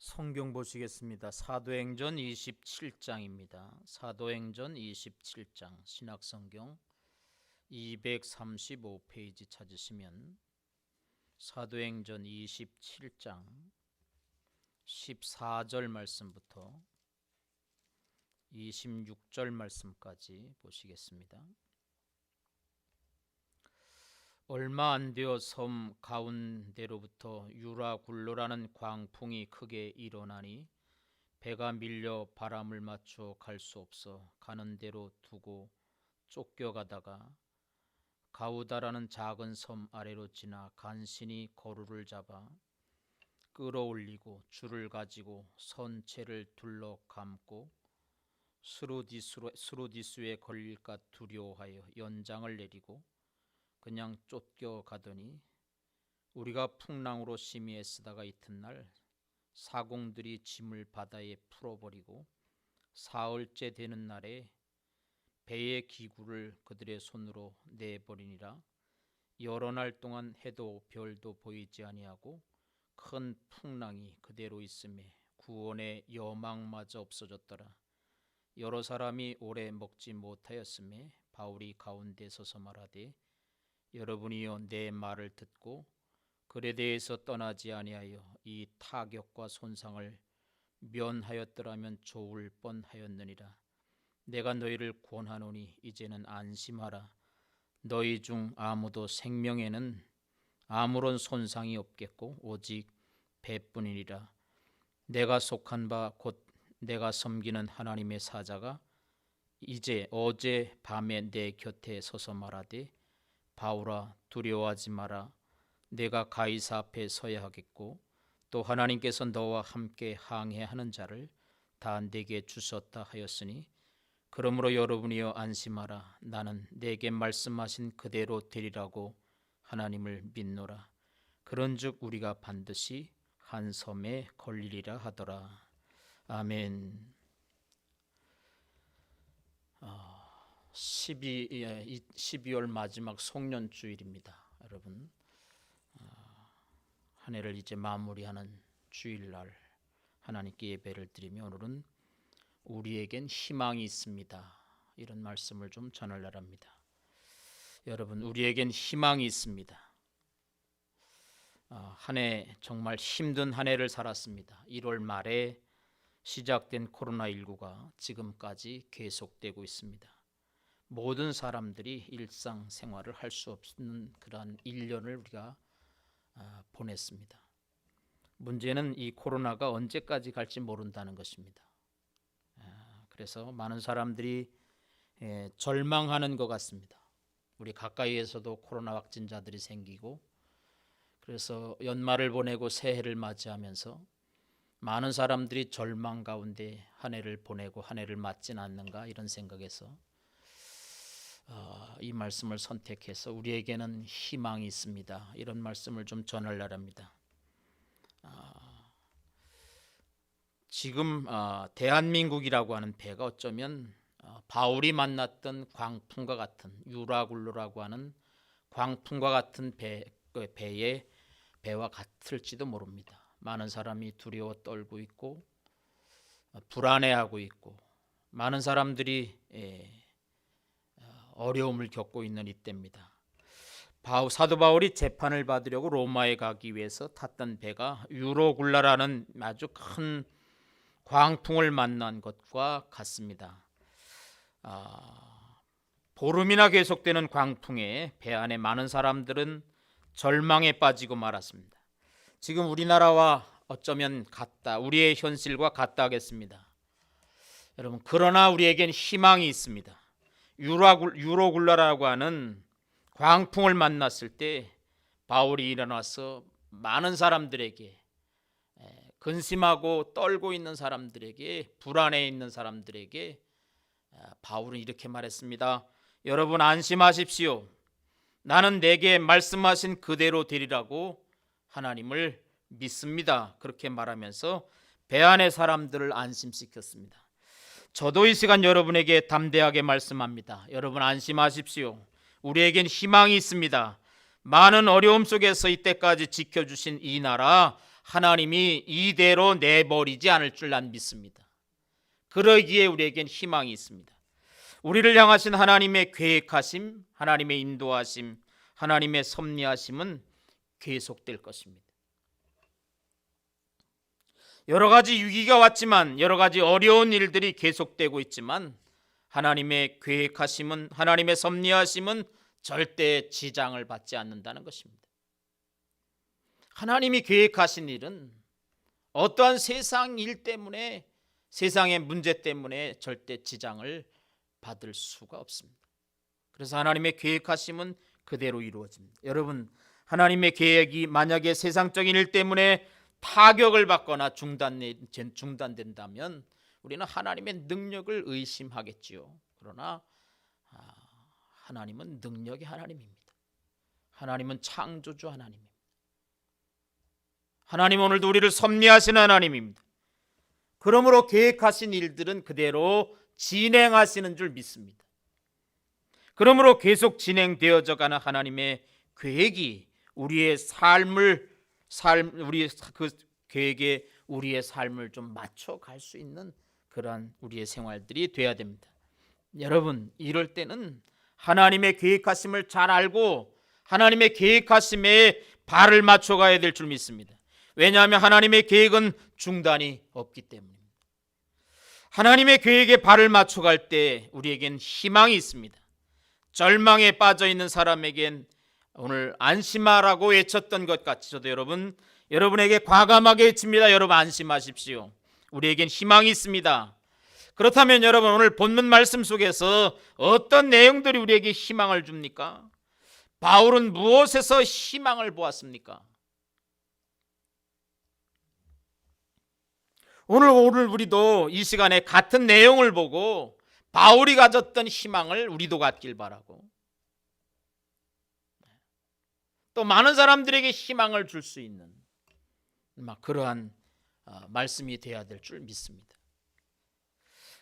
성경 보시겠습니다. 사도행전 27장입니다. 사도행전 27장 신약성경 235페이지 찾으시면 사도행전 27장 14절 말씀부터 26절 말씀까지 보시겠습니다. 얼마 안 되어 섬 가운데로부터 유라굴로라는 광풍이 크게 일어나니 배가 밀려 바람을 맞춰 갈 수 없어 가는 대로 두고 쫓겨가다가 가우다라는 작은 섬 아래로 지나 간신히 거루를 잡아 끌어올리고 줄을 가지고 선체를 둘러 감고 스루디스에 걸릴까 두려워하여 연장을 내리고 그냥 쫓겨가더니 우리가 풍랑으로 심히 애쓰다가 이튿날 사공들이 짐을 바다에 풀어버리고 사흘째 되는 날에 배의 기구를 그들의 손으로 내버리니라. 여러 날 동안 해도 별도 보이지 아니하고 큰 풍랑이 그대로 있음에 구원의 여망마저 없어졌더라. 여러 사람이 오래 먹지 못하였음에 바울이 가운데 서서 말하되 여러분이여 내 말을 듣고 그레데에서 떠나지 아니하여 이 타격과 손상을 면하였더라면 좋을 뻔하였느니라. 내가 너희를 권하노니 이제는 안심하라. 너희 중 아무도 생명에는 아무런 손상이 없겠고 오직 배뿐이니라. 내가 속한 바 곧 내가 섬기는 하나님의 사자가 어제 밤에 내 곁에 서서 말하되 바울아 두려워하지 마라. 내가 가이사 앞에 서야 하겠고 또 하나님께서 너와 함께 항해하는 자를 다 내게 주셨다 하였으니 그러므로 여러분이여 안심하라. 나는 내게 말씀하신 그대로 되리라고 하나님을 믿노라. 그런즉 우리가 반드시 한 섬에 걸리리라 하더라. 아멘. 12월 마지막 송년주일입니다. 여러분, 한 해를 이제 마무리하는 주일날 하나님께 예배를 드리며 오늘은 우리에겐 희망이 있습니다. 이런 말씀을 좀 전하려고 합니다. 여러분, 우리에겐 희망이 있습니다. 한 해 정말 힘든 한 해를 살았습니다. 1월 말에 시작된 코로나19가 지금까지 계속되고 있습니다. 모든 사람들이 일상생활을 할 수 없는 그러한 1년을 우리가 보냈습니다. 문제는 이 코로나가 언제까지 갈지 모른다는 것입니다. 그래서 많은 사람들이 절망하는 것 같습니다. 우리 가까이에서도 코로나 확진자들이 생기고 그래서 연말을 보내고 새해를 맞이하면서 많은 사람들이 절망 가운데 한 해를 보내고 한 해를 맞지는 않는가 이런 생각에서 이 말씀을 선택해서 우리에게는 희망이 있습니다. 이런 말씀을 좀 전하려고 합니다. 지금 대한민국이라고 하는 배가 어쩌면 바울이 만났던 광풍과 같은 유라굴로라고 하는 광풍과 같은 배와 같을지도 모릅니다. 많은 사람이 두려워 떨고 있고 불안해하고 있고 많은 사람들이 어려움을 겪고 있는 이때입니다. 사도 바울이 재판을 받으려고 로마에 가기 위해서 탔던 배가 유로굴라라는 아주 큰 광풍을 만난 것과 같습니다. 보름이나 계속되는 광풍에 배 안에 많은 사람들은 절망에 빠지고 말았습니다. 지금 우리나라와 어쩌면 같다, 우리의 현실과 같다 하겠습니다. 여러분, 그러나 우리에겐 희망이 있습니다. 유로굴라라고 하는 광풍을 만났을 때 바울이 일어나서 많은 사람들에게, 근심하고 떨고 있는 사람들에게, 불안해 있는 사람들에게 바울은 이렇게 말했습니다. 여러분 안심하십시오. 나는 내게 말씀하신 그대로 되리라고 하나님을 믿습니다. 그렇게 말하면서 배 안의 사람들을 안심시켰습니다. 저도 이 시간 여러분에게 담대하게 말씀합니다. 여러분 안심하십시오. 우리에겐 희망이 있습니다. 많은 어려움 속에서 이때까지 지켜주신 이 나라 하나님이 이대로 내버리지 않을 줄 난 믿습니다. 그러기에 우리에겐 희망이 있습니다. 우리를 향하신 하나님의 계획하심, 하나님의 인도하심, 하나님의 섭리하심은 계속될 것입니다. 여러 가지 위기가 왔지만, 여러 가지 어려운 일들이 계속되고 있지만, 하나님의 계획하심은, 하나님의 섭리하심은 절대 지장을 받지 않는다는 것입니다. 하나님이 계획하신 일은 어떠한 세상 일 때문에, 세상의 문제 때문에 절대 지장을 받을 수가 없습니다. 그래서 하나님의 계획하심은 그대로 이루어집니다. 여러분, 하나님의 계획이 만약에 세상적인 일 때문에 타격을 받거나 중단된다면 우리는 하나님의 능력을 의심하겠지요. 그러나 하나님은 능력의 하나님입니다. 하나님은 창조주 하나님입니다. 하나님 오늘도 우리를 섭리하시는 하나님입니다. 그러므로 계획하신 일들은 그대로 진행하시는 줄 믿습니다. 그러므로 계속 진행되어져 가는 하나님의 계획이 우리의 그 계획에 우리의 삶을 좀 맞춰갈 수 있는 그러한 우리의 생활들이 되어야 됩니다. 여러분, 이럴 때는 하나님의 계획하심을 잘 알고 하나님의 계획하심에 발을 맞춰가야 될 줄 믿습니다. 왜냐하면 하나님의 계획은 중단이 없기 때문입니다. 하나님의 계획에 발을 맞춰갈 때 우리에겐 희망이 있습니다. 절망에 빠져 있는 사람에겐 오늘 안심하라고 외쳤던 것 같이 저도 여러분에게 과감하게 외칩니다. 여러분 안심하십시오. 우리에겐 희망이 있습니다. 그렇다면 여러분, 오늘 본문 말씀 속에서 어떤 내용들이 우리에게 희망을 줍니까? 바울은 무엇에서 희망을 보았습니까? 오늘 우리도 이 시간에 같은 내용을 보고 바울이 가졌던 희망을 우리도 갖길 바라고, 또 많은 사람들에게 희망을 줄 수 있는 그러한 말씀이 되어야 될 줄 믿습니다.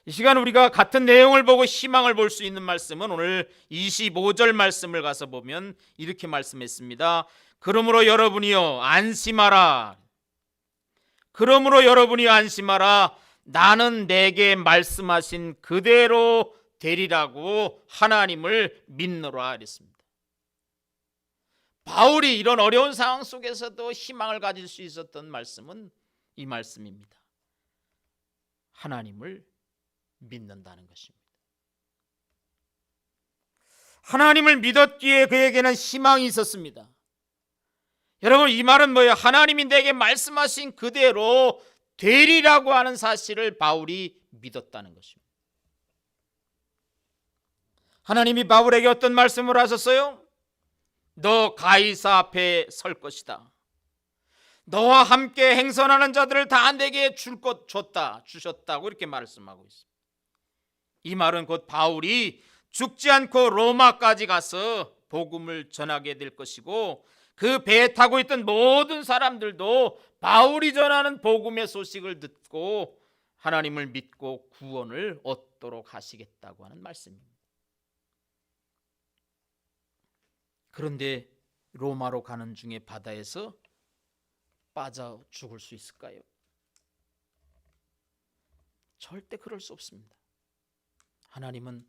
이 시간 우리가 같은 내용을 보고 희망을 볼 수 있는 말씀은 오늘 25절 말씀을 가서 보면 이렇게 말씀했습니다. 그러므로 여러분이요 안심하라. 그러므로 여러분이 안심하라. 나는 내게 말씀하신 그대로 되리라고 하나님을 믿노라 그랬습니다. 바울이 이런 어려운 상황 속에서도 희망을 가질 수 있었던 말씀은 이 말씀입니다. 하나님을 믿는다는 것입니다. 하나님을 믿었기에 그에게는 희망이 있었습니다. 여러분, 이 말은 뭐예요? 하나님이 내게 말씀하신 그대로 되리라고 하는 사실을 바울이 믿었다는 것입니다. 하나님이 바울에게 어떤 말씀을 하셨어요? 너 가이사 앞에 설 것이다. 너와 함께 행선하는 자들을 다 내게 줄 것 주셨다고 이렇게 말씀하고 있습니다. 이 말은 곧 바울이 죽지 않고 로마까지 가서 복음을 전하게 될 것이고, 그 배에 타고 있던 모든 사람들도 바울이 전하는 복음의 소식을 듣고 하나님을 믿고 구원을 얻도록 하시겠다고 하는 말씀입니다. 그런데 로마로 가는 중에 바다에서 빠져 죽을 수 있을까요? 절대 그럴 수 없습니다. 하나님은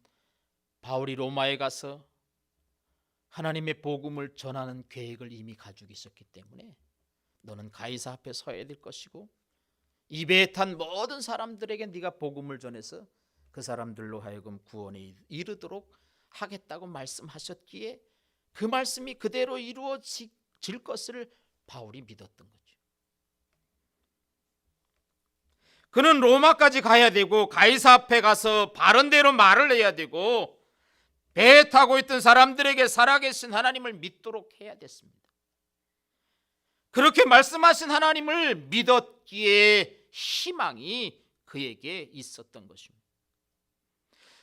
바울이 로마에 가서 하나님의 복음을 전하는 계획을 이미 가지고 있었기 때문에 너는 가이사 앞에 서야 될 것이고, 이 배에 탄 모든 사람들에게 네가 복음을 전해서 그 사람들로 하여금 구원에 이르도록 하겠다고 말씀하셨기에 그 말씀이 그대로 이루어질 것을 바울이 믿었던 거죠. 그는 로마까지 가야 되고 가이사 앞에 가서 바른 대로 말을 해야 되고 배에 타고 있던 사람들에게 살아계신 하나님을 믿도록 해야 됐습니다. 그렇게 말씀하신 하나님을 믿었기에 희망이 그에게 있었던 것입니다.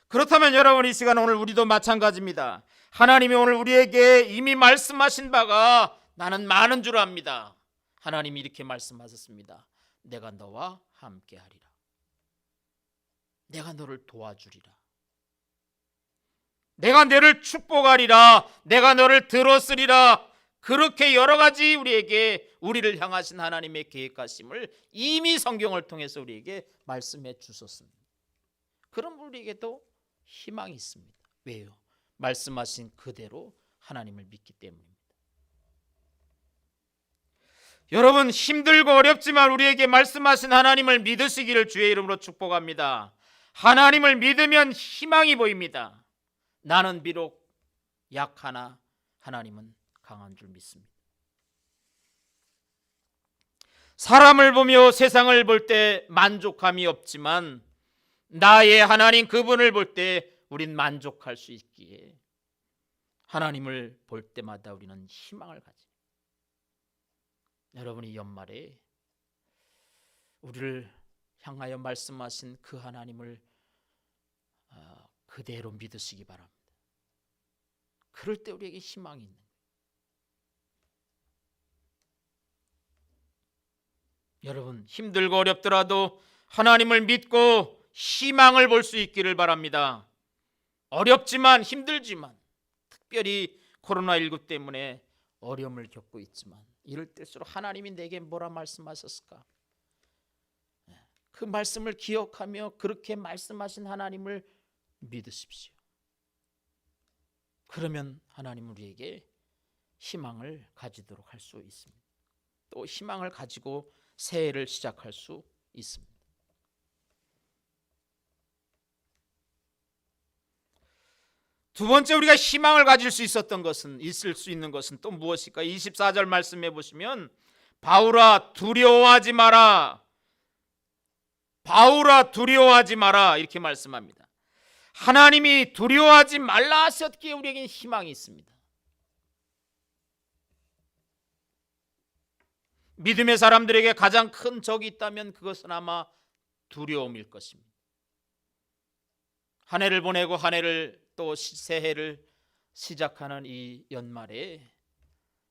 그렇다면 여러분, 이 시간 오늘 우리도 마찬가지입니다. 하나님이 오늘 우리에게 이미 말씀하신 바가 나는 많은 줄 압니다. 하나님이 이렇게 말씀하셨습니다. 내가 너와 함께하리라. 내가 너를 도와주리라. 내가 너를 축복하리라. 내가 너를 들었으리라. 그렇게 여러 가지 우리를 향하신 하나님의 계획하심을 이미 성경을 통해서 우리에게 말씀해 주셨습니다. 그럼 우리에게도 희망이 있습니다. 왜요? 말씀하신 그대로 하나님을 믿기 때문입니다. 여러분, 힘들고 어렵지만 우리에게 말씀하신 하나님을 믿으시기를 주의 이름으로 축복합니다. 하나님을 믿으면 희망이 보입니다. 나는 비록 약하나 하나님은 강한 줄 믿습니다. 사람을 보며 세상을 볼 때 만족함이 없지만 나의 하나님 그분을 볼 때 우린 만족할 수 있기에 하나님을 볼 때마다 우리는 희망을 가집니다. 여러분이 연말에 우리를 향하여 말씀하신 그 하나님을 그대로 믿으시기 바랍니다. 그럴 때 우리에게 희망이 있는 거예요. 여러분, 힘들고 어렵더라도 하나님을 믿고 희망을 볼 수 있기를 바랍니다. 어렵지만 힘들지만 특별히 코로나19 때문에 어려움을 겪고 있지만 이럴 때일수록 하나님이 내게 뭐라 말씀하셨을까? 그 말씀을 기억하며 그렇게 말씀하신 하나님을 믿으십시오. 그러면 하나님은 우리에게 희망을 가지도록 할 수 있습니다. 또 희망을 가지고 새해를 시작할 수 있습니다. 두 번째 우리가 희망을 가질 수 있을 수 있는 것은 또 무엇일까? 24절 말씀해 보시면 바울아 두려워하지 마라. 바울아 두려워하지 마라 이렇게 말씀합니다. 하나님이 두려워하지 말라 하셨기에 우리에게 희망이 있습니다. 믿음의 사람들에게 가장 큰 적이 있다면 그것은 아마 두려움일 것입니다. 한 해를 보내고 한 해를 또 새해를 시작하는 이 연말에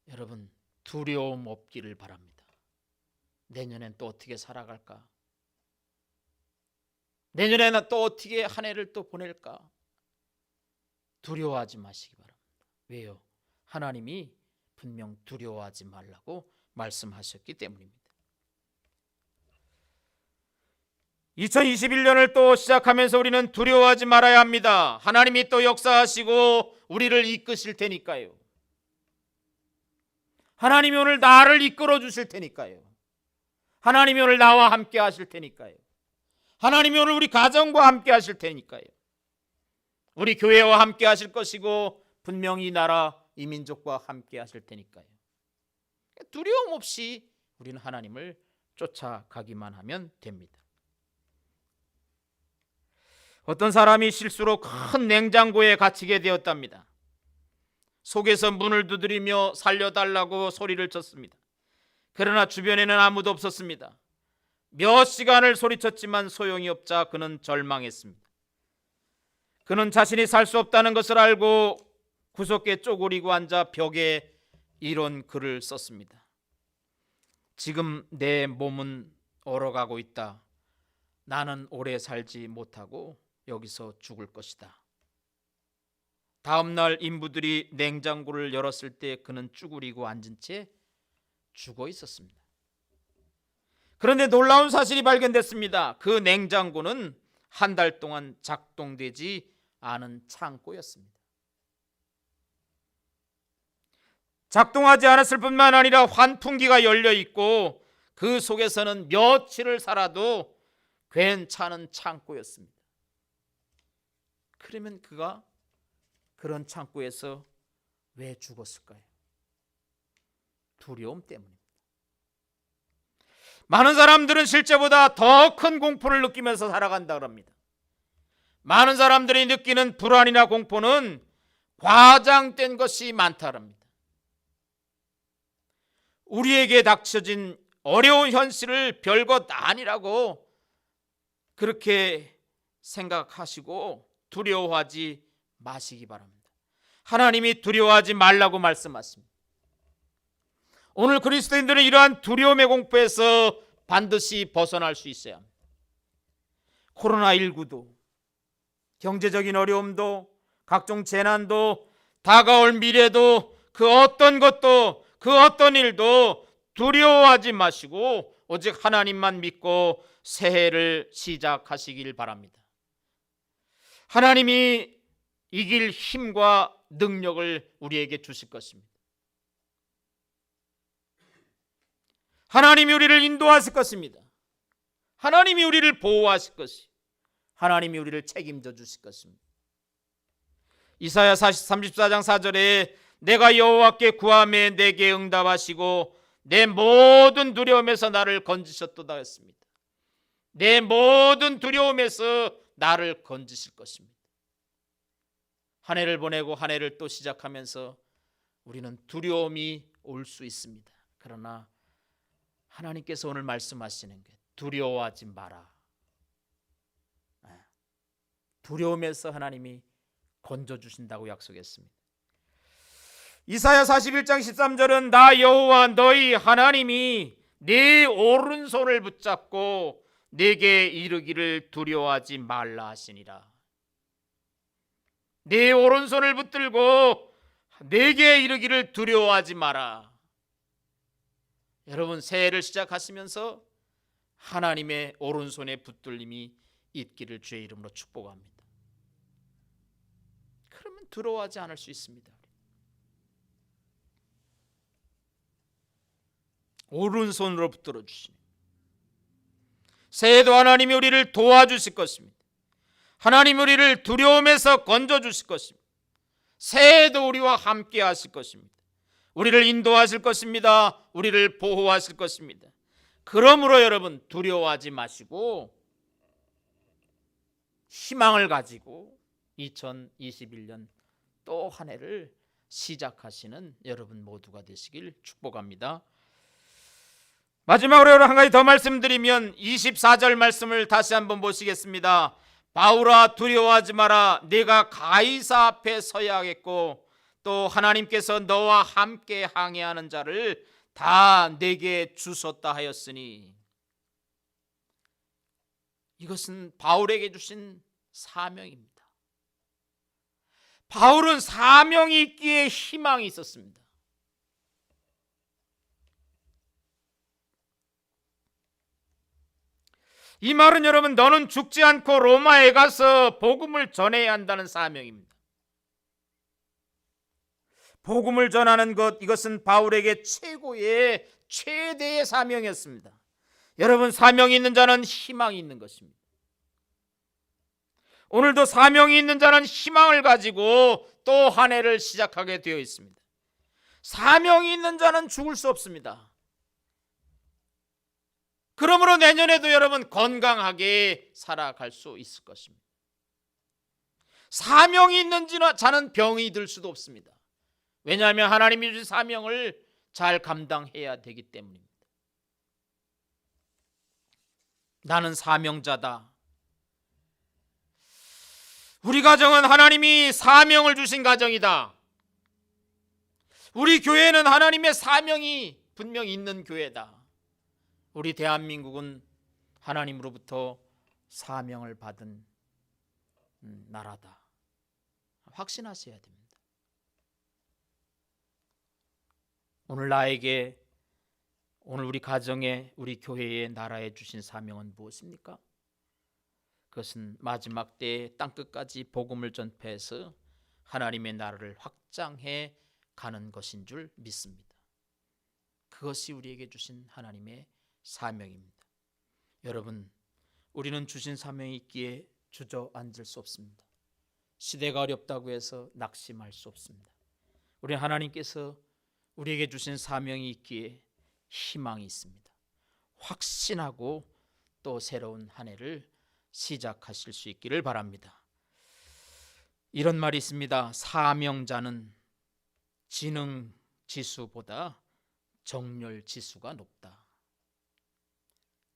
여러분 두려움 없기를 바랍니다. 내년엔 또 어떻게 살아갈까? 내년에는 또 어떻게 한 해를 또 보낼까? 두려워하지 마시기 바랍니다. 왜요? 하나님이 분명 두려워하지 말라고 말씀하셨기 때문입니다. 2021년을 또 시작하면서 우리는 두려워하지 말아야 합니다. 하나님이 또 역사하시고 우리를 이끄실 테니까요. 하나님이 오늘 나를 이끌어 주실 테니까요. 하나님이 오늘 나와 함께 하실 테니까요. 하나님이 오늘 우리 가정과 함께 하실 테니까요. 우리 교회와 함께 하실 것이고 분명히 이 나라 이 민족과 함께 하실 테니까요. 두려움 없이 우리는 하나님을 쫓아가기만 하면 됩니다. 어떤 사람이 실수로 큰 냉장고에 갇히게 되었답니다. 속에서 문을 두드리며 살려달라고 소리를 쳤습니다. 그러나 주변에는 아무도 없었습니다. 몇 시간을 소리쳤지만 소용이 없자 그는 절망했습니다. 그는 자신이 살 수 없다는 것을 알고 구석에 쪼그리고 앉아 벽에 이런 글을 썼습니다. 지금 내 몸은 얼어가고 있다. 나는 오래 살지 못하고 여기서 죽을 것이다. 다음 날 인부들이 냉장고를 열었을 때 그는 쭈그리고 앉은 채 죽어 있었습니다. 그런데 놀라운 사실이 발견됐습니다. 그 냉장고는 한 달 동안 작동되지 않은 창고였습니다. 작동하지 않았을 뿐만 아니라 환풍기가 열려 있고 그 속에서는 며칠을 살아도 괜찮은 창고였습니다. 그러면 그가 그런 창고에서 왜 죽었을까요? 두려움 때문입니다. 많은 사람들은 실제보다 더 큰 공포를 느끼면서 살아간다 그럽니다. 많은 사람들이 느끼는 불안이나 공포는 과장된 것이 많다 그럽니다. 우리에게 닥쳐진 어려운 현실을 별것 아니라고 그렇게 생각하시고 두려워하지 마시기 바랍니다. 하나님이 두려워하지 말라고 말씀하십니다. 오늘 그리스도인들은 이러한 두려움의 공포에서 반드시 벗어날 수 있어야 합니다. 코로나19도 경제적인 어려움도 각종 재난도 다가올 미래도 그 어떤 것도 그 어떤 일도 두려워하지 마시고 오직 하나님만 믿고 새해를 시작하시길 바랍니다. 하나님이 이길 힘과 능력을 우리에게 주실 것입니다. 하나님이 우리를 인도하실 것입니다. 하나님이 우리를 보호하실 것이, 하나님이 우리를 책임져 주실 것입니다. 이사야 34장 4절에 내가 여호와께 구하매 내게 응답하시고 내 모든 두려움에서 나를 건지셨도다 했습니다. 내 모든 두려움에서 나를 건지실 것입니다. 한 해를 보내고 한 해를 또 시작하면서 우리는 두려움이 올 수 있습니다. 그러나 하나님께서 오늘 말씀하시는 게 두려워하지 마라. 두려움에서 하나님이 건져주신다고 약속했습니다. 이사야 41장 13절은 나 여호와 너희 하나님이 네 오른손을 붙잡고 네게 이르기를 두려워하지 말라 하시니라. 네 오른손을 붙들고 네게 이르기를 두려워하지 마라. 여러분, 새해를 시작하시면서 하나님의 오른손의 붙들림이 있기를 주의 이름으로 축복합니다. 그러면 두려워하지 않을 수 있습니다. 오른손으로 붙들어 주시니 새해도 하나님이 우리를 도와주실 것입니다. 하나님이 우리를 두려움에서 건져주실 것입니다. 새해도 우리와 함께 하실 것입니다. 우리를 인도하실 것입니다. 우리를 보호하실 것입니다. 그러므로 여러분, 두려워하지 마시고 희망을 가지고 2021년 또 한 해를 시작하시는 여러분 모두가 되시길 축복합니다. 마지막으로 한 가지 더 말씀드리면 24절 말씀을 다시 한번 보시겠습니다. 바울아 두려워하지 마라. 네가 가이사 앞에 서야 하겠고 또 하나님께서 너와 함께 항해하는 자를 다 내게 주셨다 하였으니, 이것은 바울에게 주신 사명입니다. 바울은 사명이 있기에 희망이 있었습니다. 이 말은 여러분, 너는 죽지 않고 로마에 가서 복음을 전해야 한다는 사명입니다. 복음을 전하는 것, 이것은 바울에게 최대의 사명이었습니다. 여러분, 사명이 있는 자는 희망이 있는 것입니다. 오늘도 사명이 있는 자는 희망을 가지고 또 한 해를 시작하게 되어 있습니다. 사명이 있는 자는 죽을 수 없습니다. 그러므로 내년에도 여러분 건강하게 살아갈 수 있을 것입니다. 사명이 있는 자는 병이 들 수도 없습니다. 왜냐하면 하나님이 주신 사명을 잘 감당해야 되기 때문입니다. 나는 사명자다. 우리 가정은 하나님이 사명을 주신 가정이다. 우리 교회는 하나님의 사명이 분명히 있는 교회다. 우리 대한민국은 하나님으로부터 사명을 받은 나라다. 확신하셔야 됩니다. 오늘 나에게, 오늘 우리 가정에, 우리 교회에, 나라에 주신 사명은 무엇입니까? 그것은 마지막 때에 땅끝까지 복음을 전폐해서 하나님의 나라를 확장해 가는 것인 줄 믿습니다. 그것이 우리에게 주신 하나님의 사명입니다. 여러분, 우리는 주신 사명이 있기에 주저앉을 수 없습니다. 시대가 어렵다고 해서 낙심할 수 없습니다. 우리 하나님께서 우리에게 주신 사명이 있기에 희망이 있습니다. 확신하고 또 새로운 한 해를 시작하실 수 있기를 바랍니다. 이런 말이 있습니다. 사명자는 지능 지수보다 정렬 지수가 높다.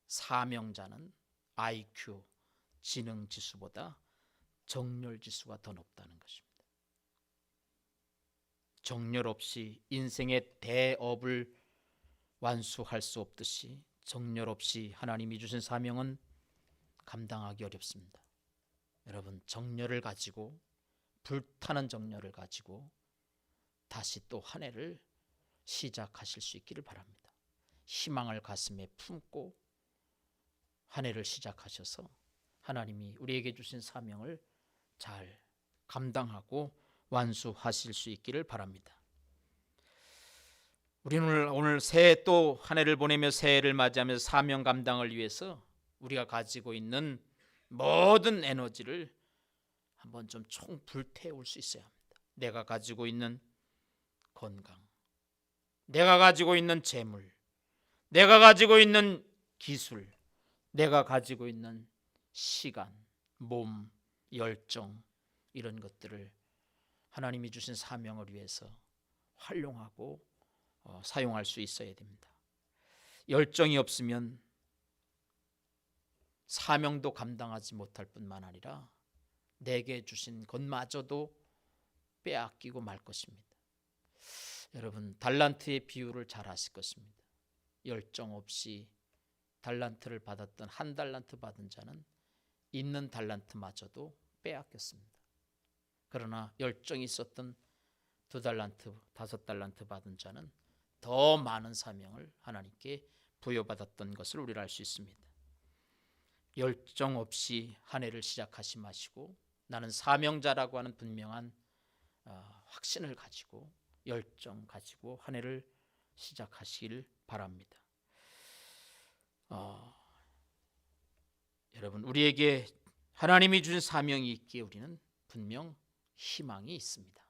사명자는 IQ, 지능 지수보다 정렬 지수가 더 높다는 것입니다. 정렬 없이 인생의 대업을 완수할 수 없듯이 정렬 없이 하나님이 주신 사명은 감당하기 어렵습니다. 여러분, 정렬을 가지고, 불타는 정렬을 가지고 다시 또 한 해를 시작하실 수 있기를 바랍니다. 희망을 가슴에 품고 한 해를 시작하셔서 하나님이 우리에게 주신 사명을 잘 감당하고 완수하실 수 있기를 바랍니다. 우리는 오늘 새해 또 한 해를 보내며 새해를 맞이하면서 사명 감당을 위해서 우리가 가지고 있는 모든 에너지를 한번 좀 총 불태울 수 있어야 합니다. 내가 가지고 있는 건강, 내가 가지고 있는 재물, 내가 가지고 있는 기술, 내가 가지고 있는 시간, 몸, 열정, 이런 것들을 하나님이 주신 사명을 위해서 활용하고 사용할 수 있어야 됩니다. 열정이 없으면 사명도 감당하지 못할 뿐만 아니라 내게 주신 것마저도 빼앗기고 말 것입니다. 여러분, 달란트의 비유를 잘 아실 것입니다. 열정 없이 달란트를 받았던 한 달란트 받은 자는 있는 달란트마저도 빼앗겼습니다. 그러나 열정이 있었던 2달란트, 5달란트 받은 자는 더 많은 사명을 하나님께 부여받았던 것을 우리는 알 수 있습니다. 열정 없이 한 해를 시작하지 마시고 나는 사명자라고 하는 분명한 확신을 가지고 열정 가지고 한 해를 시작하시길 바랍니다. 여러분, 우리에게 하나님이 주신 사명이 있기에 우리는 분명 희망이 있습니다.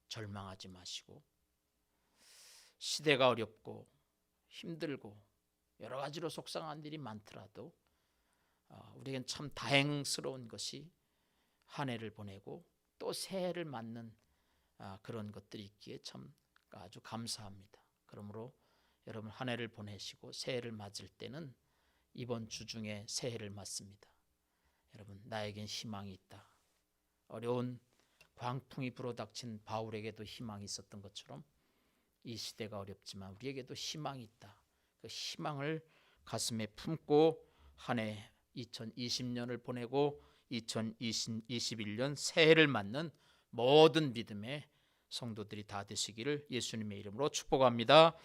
절망하지 마시고 시대가 어렵고 힘들고 여러 가지로 속상한 일이 많더라도 우리에겐 참 다행스러운 것이 한 해를 보내고 또 새해를 맞는 그런 것들이 있기에 참 아주 감사합니다. 그러므로 여러분 한 해를 보내시고 새해를 맞을 때는 이번 주 중에 새해를 맞습니다. 여러분, 나에겐 희망이 있다. 어려운 광풍이 불어닥친 바울에게도 희망이 있었던 것처럼 이 시대가 어렵지만 우리에게도 희망이 있다. 그 희망을 가슴에 품고 한 해 2020년을 보내고 2021년 새해를 맞는 모든 믿음의 성도들이 다 되시기를 예수님의 이름으로 축복합니다.